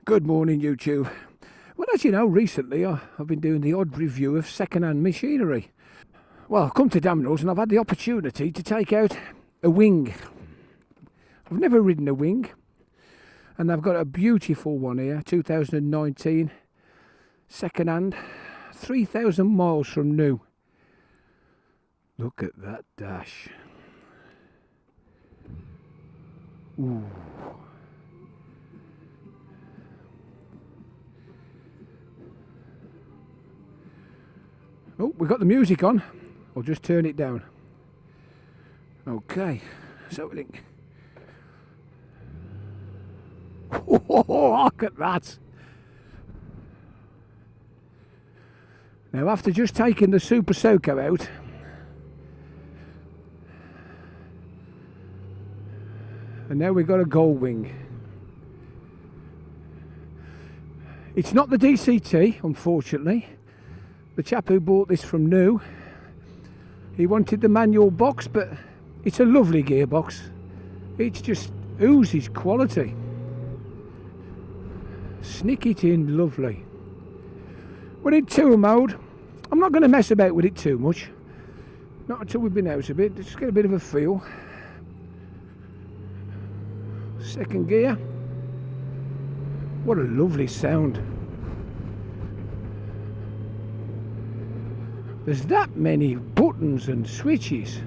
Good morning, YouTube. Well, as you know, recently I've been doing the odd review of second-hand machinery. Well, I've come to Damerells and I've had the opportunity to take out a wing. I've never ridden a wing, and I've got a beautiful one here, 2019, second-hand, 3,000 miles from new. Look at that dash. Ooh. Oh, we've got the music on. I'll just turn it down. Okay, so link. Oh, look at that. Now, after just taking the Super Soco out, and now we've got a Goldwing. It's not the DCT, unfortunately. The chap who bought this from new, he wanted the manual box, but it's a lovely gearbox. It's just oozes quality. Snick it in lovely. We're in tour mode. I'm not going to mess about with it too much. Not until we've been out a bit. Just get a bit of a feel. Second gear. What a lovely sound. There's that many buttons and switches.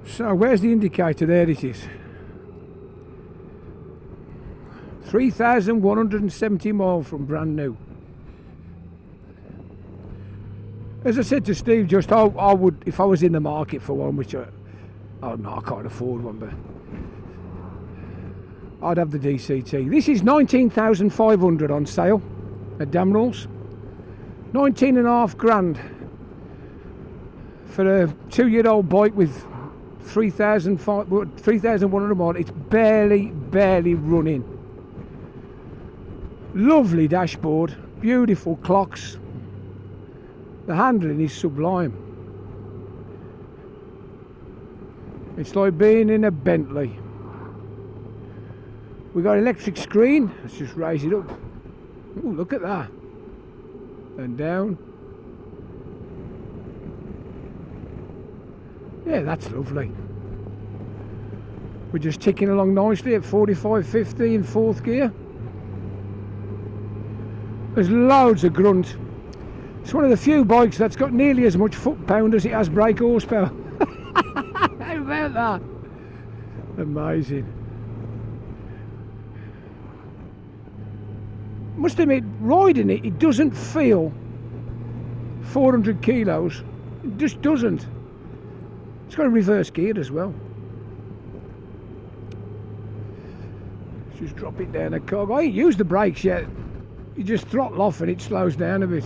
So where's the indicator? There it is. 3,170 miles from brand new. As I said to Steve, just I would, if I was in the market for one, which I can't afford one, but I'd have the DCT. This is 19,500 on sale at Damerells. 19.5 grand for a 2-year-old bike with 3,100 miles. It's barely running. Lovely dashboard, beautiful clocks. The handling is sublime. It's like being in a Bentley. We got electric screen. Let's just raise it up. Oh, look at that. And down. Yeah, that's lovely. We're just ticking along nicely at 45, 50 in fourth gear. There's loads of grunt. It's one of the few bikes that's got nearly as much foot pound as it has brake horsepower. How about that? Amazing. Must admit, riding it, it doesn't feel 400 kilos. It just doesn't. It's got a reverse gear as well. Let's just drop it down a cog. I ain't used the brakes yet. You just throttle off and it slows down a bit.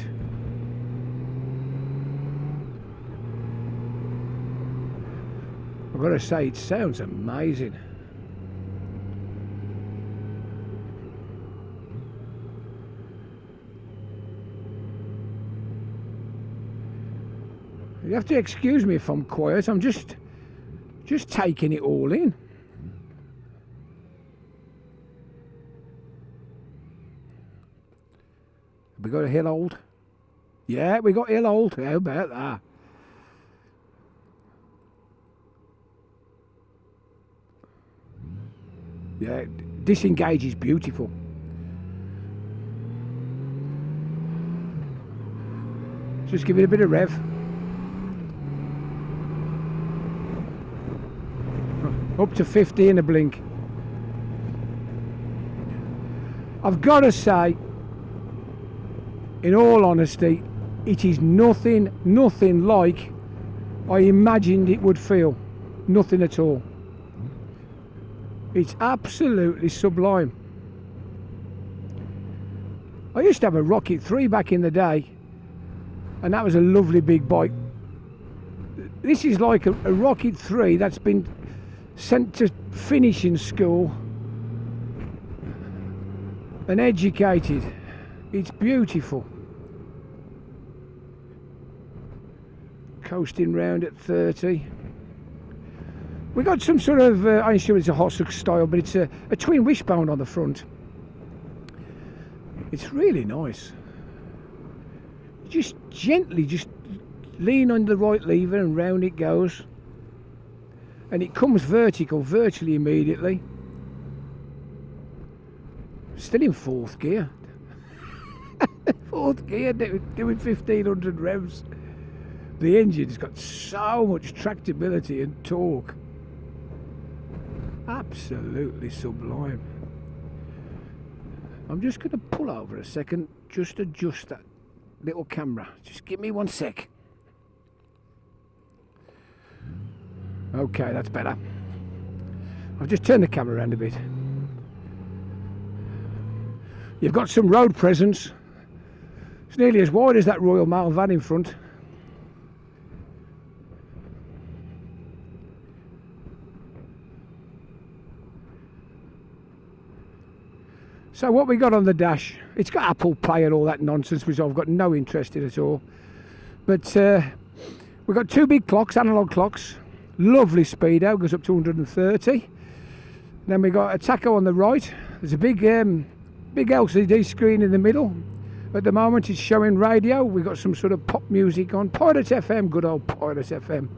I've got to say, it sounds amazing. You have to excuse me if I'm quiet. I'm just taking it all in. Have we got a hill hold? Yeah, we got hill hold. How about that? Yeah, disengage is beautiful. Just give it a bit of rev. Up to 50 in a blink. I've got to say, in all honesty, it is nothing like I imagined it would feel. Nothing at all. It's absolutely sublime. I used to have a Rocket 3 back in the day, and that was a lovely big bike. This is like a Rocket 3 that's been sent to finishing school and educated. It's beautiful. Coasting round at 30. We got some sort of, I ain't sure it's a Hossock style, but it's a twin wishbone on the front. It's really nice. Just gently, just lean on the right lever and round it goes. And it comes vertical virtually immediately. Still in 4th gear. 4th gear doing 1500 revs. The engine's got so much tractability and torque. Absolutely sublime. I'm just going to pull over a second, just adjust that little camera. Just give me 1 sec. Okay, that's better. I've just turned the camera around a bit. You've got some road presence. It's nearly as wide as that Royal Mail van in front. So what we got on the dash, it's got Apple Pay and all that nonsense, which I've got no interest in at all. But we've got 2 big clocks, analog clocks. Lovely speedo, goes up to 130. Then we got a tacho on the right. There's a big LCD screen in the middle. At the moment it's showing radio. We've got some sort of pop music on. Pirate FM, good old Pirate FM.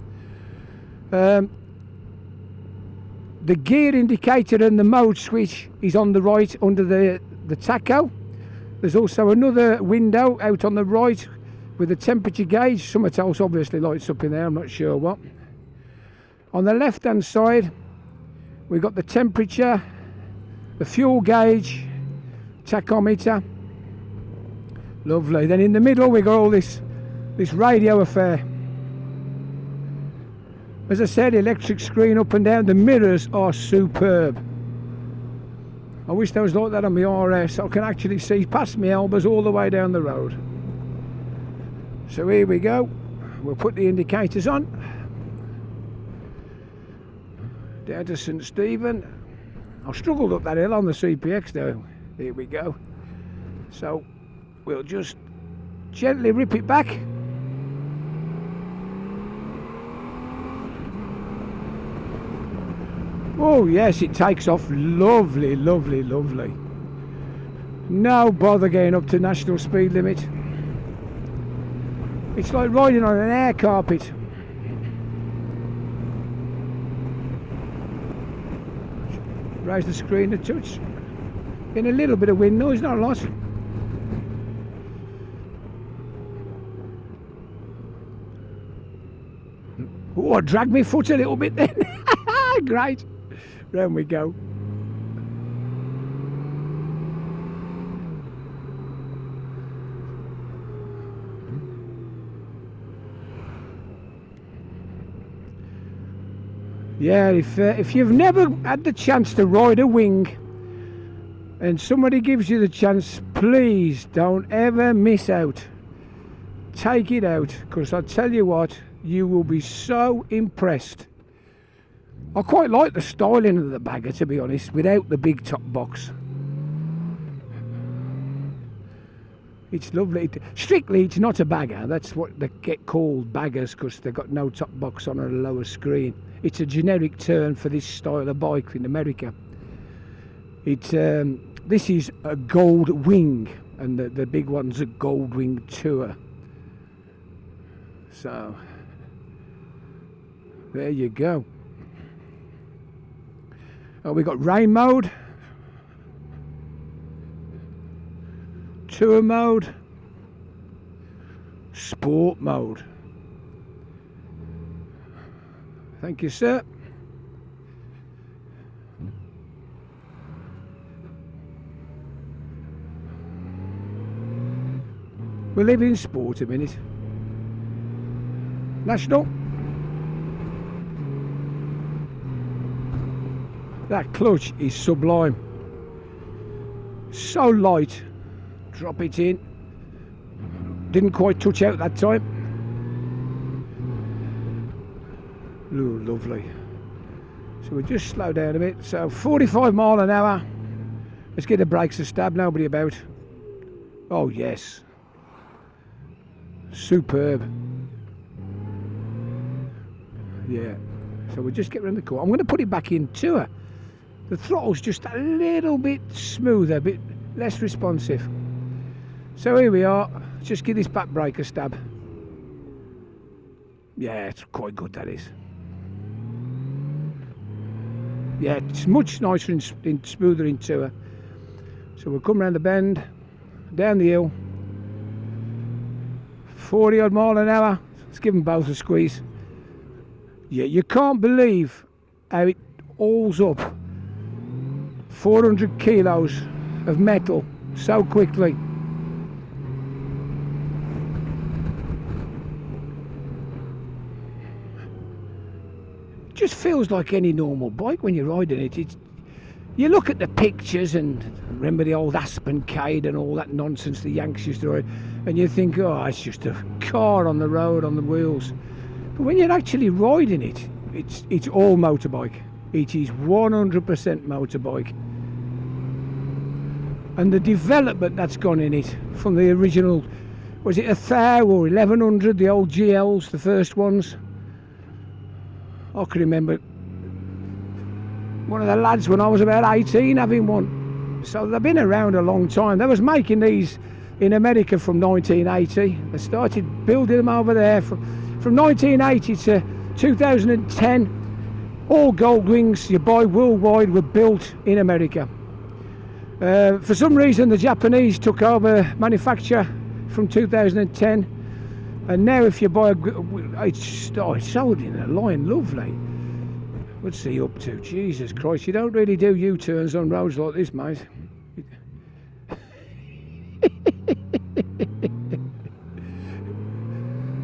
The gear indicator and the mode switch is on the right under the tacho. There's also another window out on the right with a temperature gauge. Something else obviously lights up in there, I'm not sure what. On the left hand side we've got the temperature, the fuel gauge, tachometer. Lovely. Then in the middle we got all this radio affair. As I said, electric screen up and down. The mirrors are superb. I wish they was like that on my RS. I can actually see past my elbows all the way down the road. So here we go. We'll put the indicators on. Down to St Stephen. I struggled up that hill on the CPX though. Here we go. So we'll just gently rip it back. Oh yes, it takes off lovely, lovely, lovely. No bother getting up to national speed limit. It's like riding on an air carpet. Raise the screen a touch. Getting a little bit of wind noise, not a lot. Oh, I dragged my foot a little bit then. Great. Round we go. Yeah, if you've never had the chance to ride a wing and somebody gives you the chance, please don't ever miss out. Take it out, because I tell you what, you will be so impressed. I quite like the styling of the bagger, to be honest, without the big top box. It's lovely. Strictly, it's not a bagger. That's what they get called, baggers, because they've got no top box on a lower screen. It's a generic term for this style of bike in America. This is a Goldwing, and the big one's a Goldwing Tour. So there you go. Oh, we got rain mode, tour mode, sport mode. Thank you, sir. We'll live in sport a minute. National. That clutch is sublime. So light. Drop it in. Didn't quite touch out that time. Ooh, lovely. So we just slow down a bit. So 45 mile an hour. Let's get the brakes a stab. Nobody about. Oh yes. Superb. Yeah. So we'll just get around the corner. I'm going to put it back in tour. The throttle's just a little bit smoother, a bit less responsive. So here we are. Just give this back brake a stab. Yeah, it's quite good, that is. Yeah, it's much nicer and smoother in tour. So we'll come round the bend, down the hill, 40 odd mile an hour. Let's give them both a squeeze. Yeah, you can't believe how it hauls up 400 kilos of metal so quickly. It just feels like any normal bike when you're riding it. You look at the pictures and remember the old Aspen Cade and all that nonsense the Yanks used to ride, and you think, oh, it's just a car on the road on the wheels. But when you're actually riding it, it's all motorbike. It is 100% motorbike. And the development that's gone in it from the original, was it 1000 or 1100, the old GLs, the first ones? I can remember one of the lads when I was about 18 having one. So they've been around a long time. They was making these in America from 1980. They started building them over there from 1980 to 2010. All Goldwings you buy worldwide were built in America. For some reason the Japanese took over manufacture from 2010, and now if you buy it's sold in a line. Lovely. What's he up to? Jesus Christ, you don't really do U-turns on roads like this, mate.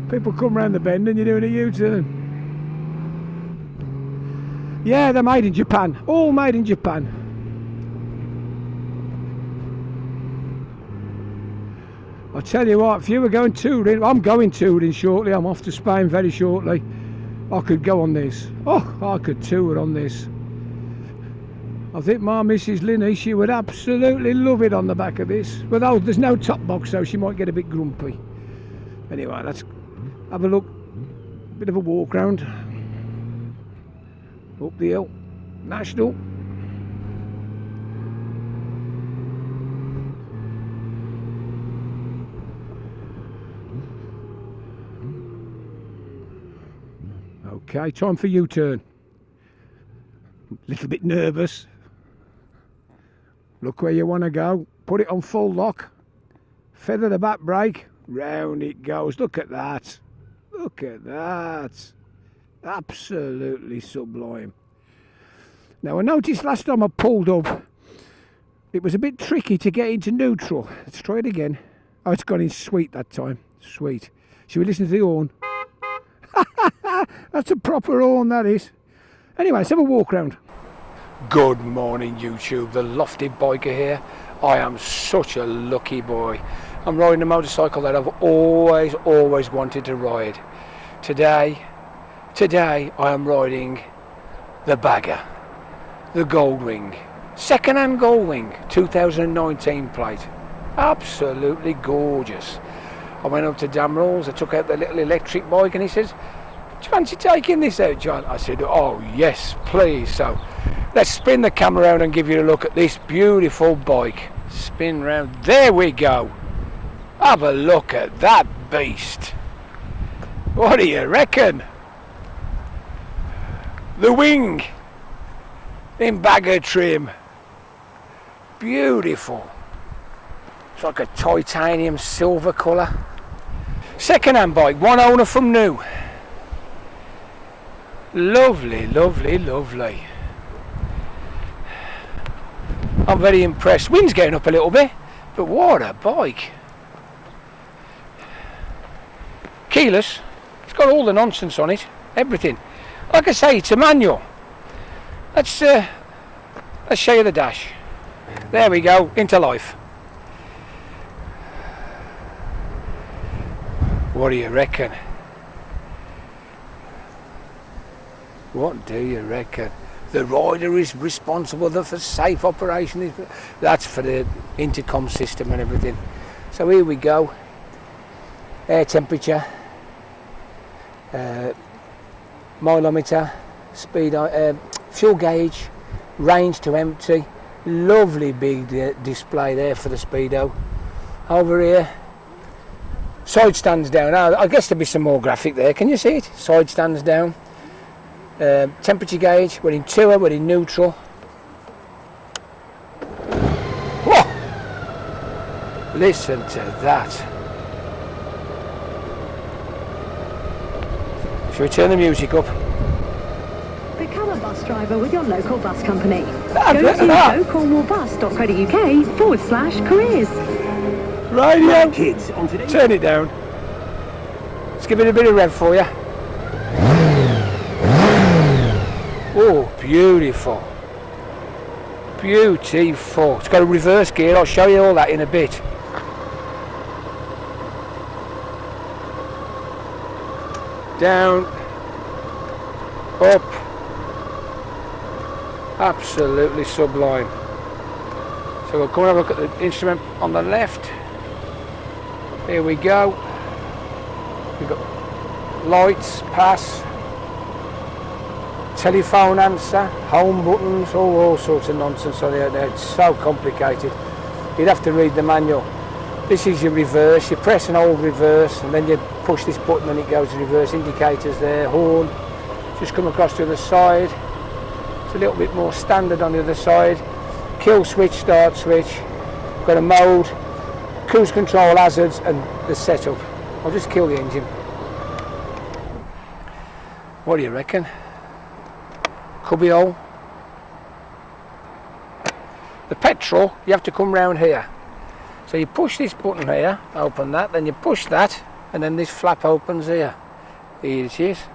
People come round the bend and you're doing a U-turn. Yeah, they're made in Japan. All made in Japan. I'll tell you what, if you were going touring, I'm going touring shortly. I'm off to Spain very shortly. I could go on this. Oh, I could tour on this. I think my Mrs. Linny, she would absolutely love it on the back of this. But oh, there's no top box, so she might get a bit grumpy. Anyway, let's have a look. Bit of a walk round. Up the hill. National. Okay, time for U-turn. Little bit nervous. Look where you want to go. Put it on full lock. Feather the back brake. Round it goes. Look at that. Look at that. Absolutely sublime. Now I noticed last time I pulled up, it was a bit tricky to get into neutral. Let's try it again. Oh, it's gone in sweet that time. Sweet. Should we listen to the horn? That's a proper horn, that is. Anyway, let's have a walk round. Good morning, YouTube. The loftybiker here. I am such a lucky boy. I'm riding a motorcycle that I've always wanted to ride. Today I am riding the Bagger, the Goldwing, second-hand Goldwing, 2019 plate. Absolutely gorgeous. I went up to Damerells, I took out the little electric bike, and he says, "Do you fancy taking this out, John?" I said, "Oh yes, please." So let's spin the camera around and give you a look at this beautiful bike. Spin round. There we go. Have a look at that beast. What do you reckon? The wing in Bagger trim. Beautiful. It's like a titanium silver colour. Second-hand bike, one owner from new. Lovely, lovely, lovely. I'm very impressed. Wind's getting up a little bit, but what a bike. Keyless. It's got all the nonsense on it, everything. Like I say, it's a manual. Let's show you the dash. There we go, into life. What do you reckon? What do you reckon? The rider is responsible for safe operation. That's for the intercom system and everything. So here we go. Air temperature, mileometer, fuel gauge, range to empty. Lovely big display there for the Speedo. Over here, side stands down. I guess there'll be some more graphic there. Can you see it? Side stands down. Temperature gauge. We're in tour. We're in neutral. Whoa! Listen to that. Shall we turn the music up? Become a bus driver with your local bus company. Go to gocornwallbus.co.uk/careers. Radio! Kids, on today. Turn it down. Let's give it a bit of rev for you. Oh, beautiful. Beautiful. It's got a reverse gear. I'll show you all that in a bit. Down. Up. Absolutely sublime. So we'll come and have a look at the instrument on the left. Here we go. We've got lights, pass, telephone answer, home buttons, all sorts of nonsense on there. It's so complicated. You'd have to read the manual. This is your reverse. You press and hold reverse, and then you push this button and it goes to reverse. Indicators there, horn. Just come across to the other side. It's a little bit more standard on the other side. Kill switch, start switch. Got a mode, cruise control, hazards, and the setup. I'll just kill the engine. What do you reckon? Cubby hole. The petrol, you have to come round here. So you push this button here, open that, then you push that, and then this flap opens here. Here it is.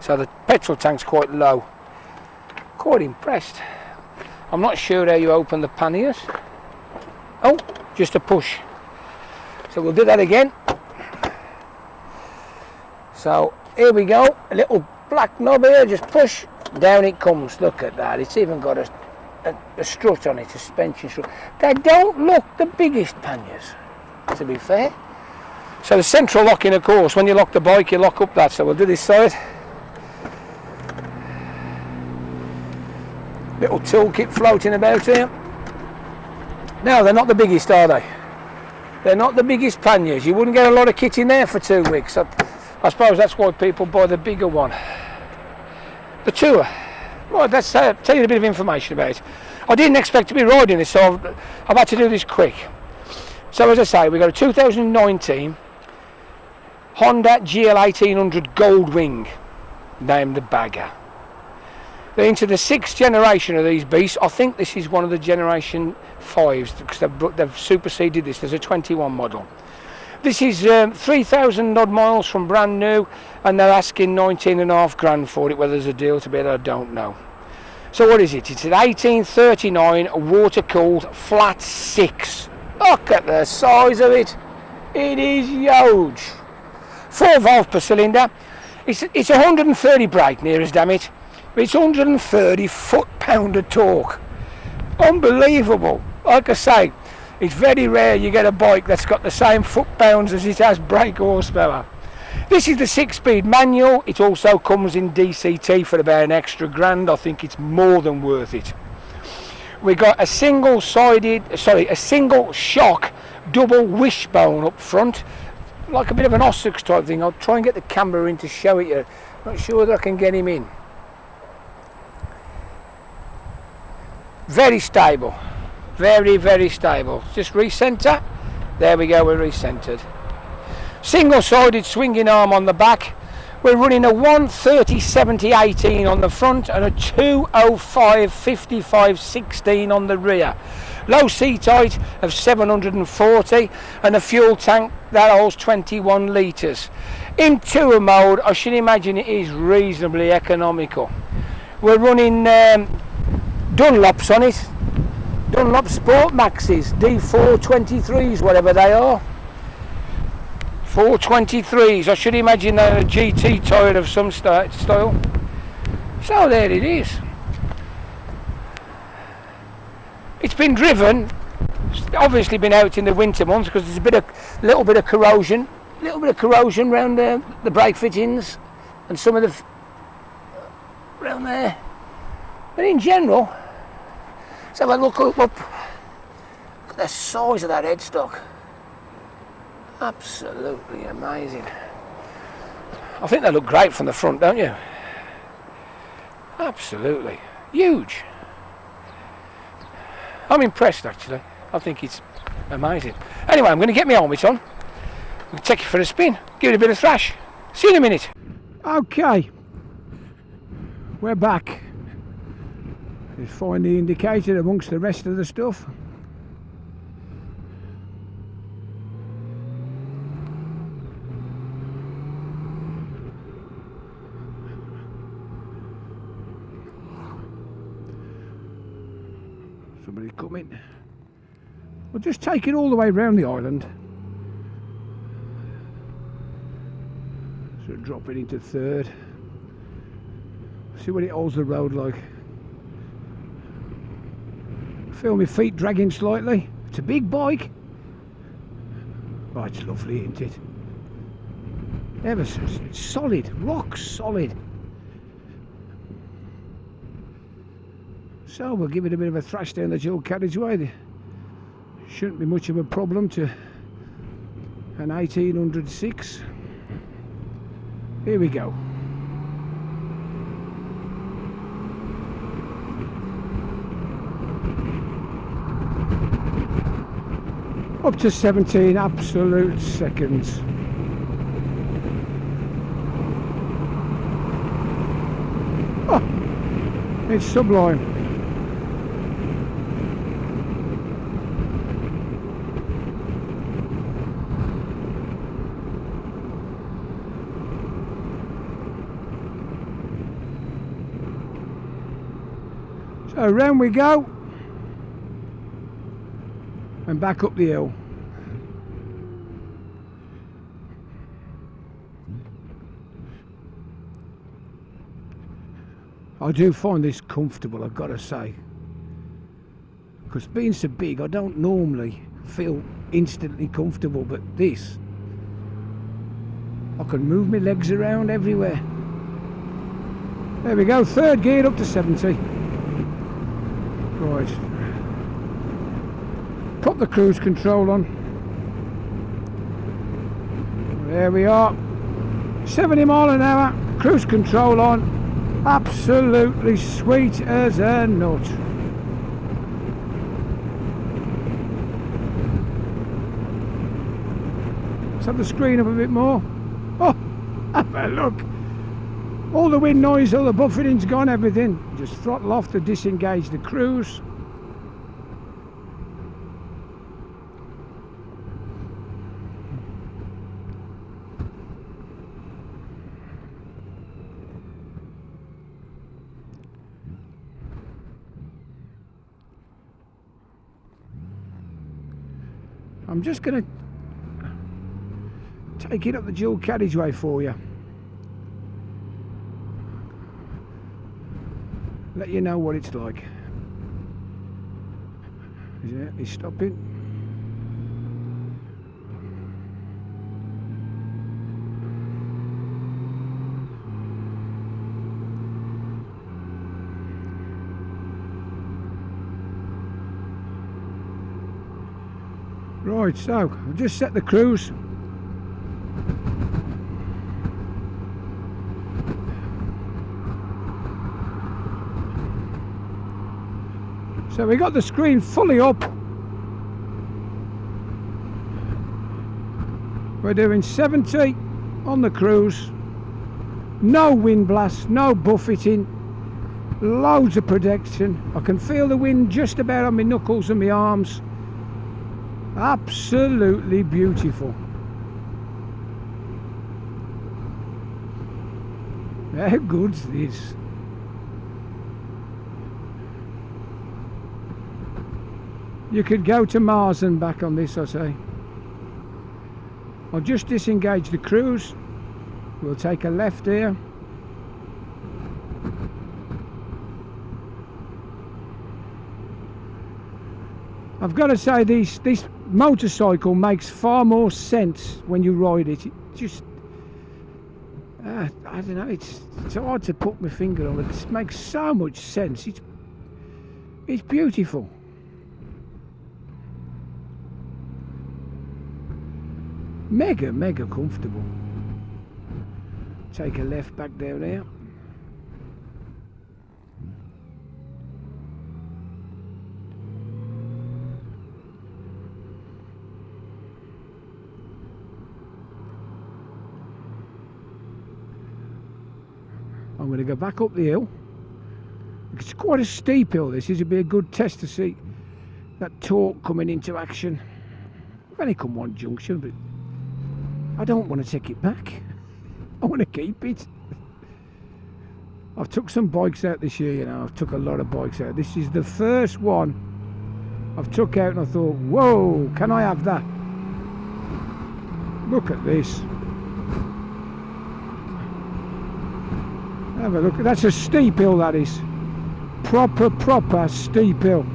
So the petrol tank's quite low. Quite impressed. I'm not sure how you open the panniers. Oh, just a push. So we'll do that again. So here we go, a little black knob here, just push, down it comes. Look at that, it's even got a strut on it, a suspension strut. They don't look the biggest panniers, to be fair. So the central locking, of course, when you lock the bike, you lock up that. So we'll do this side. Little toolkit floating about here. Now, they're not the biggest, are they? They're not the biggest panniers. You wouldn't get a lot of kit in there for 2 weeks. I suppose that's why people buy the bigger one. The tour. Right, let's tell you a bit of information about it. I didn't expect to be riding this, so I've had to do this quick. So as I say, we've got a 2019 Honda GL1800 Goldwing, named the bagger. They're into the 6th generation of these beasts. I think this is one of the generation 5s, because they've superseded this. There's a 21 model. This is 3,000 odd miles from brand new, and they're asking 19.5 grand for it. Whether there's a deal to be had, I don't know. So what is it? It's an 1839 water-cooled flat 6. Look at the size of it. It is huge. 4 valves per cylinder. It's 130 brake near as, damn it. It's 130 foot-pound of torque. Unbelievable. Like I say, it's very rare you get a bike that's got the same foot-pounds as it has brake horsepower. This is the 6-speed manual. It also comes in DCT for about an extra grand. I think it's more than worth it. We got a single shock double wishbone up front, like a bit of an Ossex type thing. I'll try and get the camera in to show it you. Not sure that I can get him in. Very stable, very stable. Just recenter. There we go, we're recentered. Single-sided swinging arm on the back. We're running a 130/70/18 on the front and a 205/55/16 on the rear. Low seat height of 740 and a fuel tank that holds 21 litres. In tour mode, I should imagine it is reasonably economical. We're running Dunlops on it. Dunlop Sport Maxes, D423s, whatever they are. 423s. I should imagine they're a GT tyre of some style. So there it is. It's been driven. It's obviously been out in the winter months because there's a little bit of corrosion around the brake fittings and some of the around there. But in general, let's have a look up. Look at the size of that headstock. Absolutely amazing. I think they look great from the front, don't you? Absolutely huge. I'm impressed, actually. I think it's amazing. Anyway, I'm going to get my helmet on. I'm going to take it for a spin, give it a bit of thrash. See you in a minute. Okay, we're back. Just find the indicator amongst the rest of the stuff. Somebody coming. We'll just take it all the way around the island. So drop it into third. See what it holds the road like. Feel my feet dragging slightly. It's a big bike. Oh, it's lovely, isn't it? Ever so solid, rock solid. So we'll give it a bit of a thrash down the dual carriageway. There shouldn't be much of a problem to an 1806. Here we go. Up to 17 absolute seconds. Oh, it's sublime. So round we go and back up the hill. I do find this comfortable, I've got to say, because being so big I don't normally feel instantly comfortable, but this, I can move my legs around everywhere. There we go, third gear up to 70. Right, put the cruise control on. There we are, 70 mile an hour, cruise control on, absolutely sweet as a nut. Let's have the screen up a bit more. Oh, have a look. All the wind noise, all the buffeting's gone, everything. Just throttle off to disengage the cruise. I'm just going to take it up the dual carriageway for you. Let you know what it's like. He's stopping. Right, so I've just set the cruise. So we got the screen fully up. We're doing 70 on the cruise. No wind blast, no buffeting, loads of protection. I can feel the wind just about on my knuckles and my arms. Absolutely beautiful. How good's this? You could go to Mars and back on this, I say. I'll just disengage the cruise. We'll take a left here. I've got to say, this motorcycle makes far more sense when you ride it. It just I don't know, it's hard to put my finger on it. It makes so much sense. It's beautiful. Mega comfortable. Take a left back down there. I'm going to go back up the hill. It's quite a steep hill, this. This would be a good test to see that torque coming into action. I've only come one junction, but I don't want to take it back. I want to keep it. I've took some bikes out this year, you know. I've took a lot of bikes out. This is the first one I've took out and I thought, whoa, can I have that? Look at this. Have a look. That's a steep hill, that is. Proper steep hill.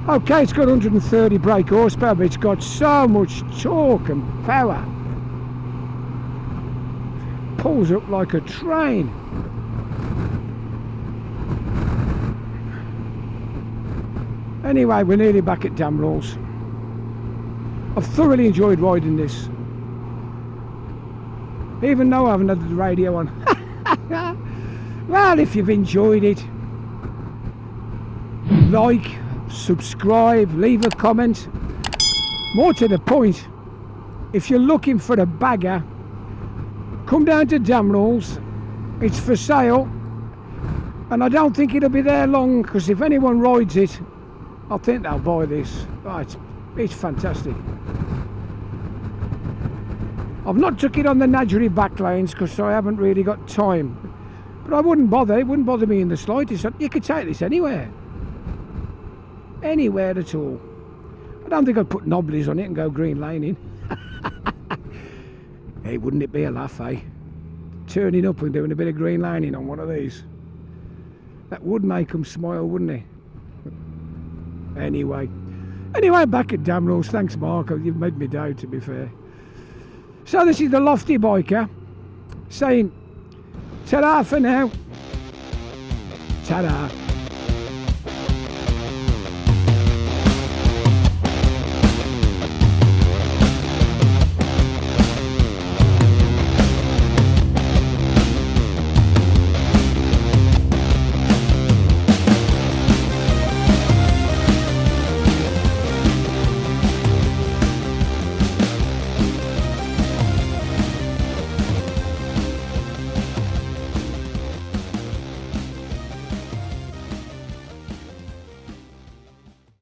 Okay, it's got 130 brake horsepower, but it's got so much torque and power. Pulls up like a train. Anyway, we're nearly back at Damerells. I've thoroughly enjoyed riding this, even though I haven't had the radio on. Well, if you've enjoyed it, like, subscribe, leave a comment. More to the point, if you're looking for a bagger, come down to Damerells. It's for sale, and I don't think it'll be there long, because if anyone rides it, I think they'll buy this. Oh, it's fantastic. I've not took it on the Nadgery back lanes because I haven't really got time, but I wouldn't bother. It wouldn't bother me in the slightest. You could take this anywhere at all. I don't think I'd put knobblies on it and go green laning. Hey, wouldn't it be a laugh, eh? Turning up and doing a bit of green laning on one of these. That would make them smile, wouldn't it? Anyway, back at Damerells. Thanks, Mark. You've made me day, to be fair. So this is the Lofty Biker saying ta-da for now. Ta-da.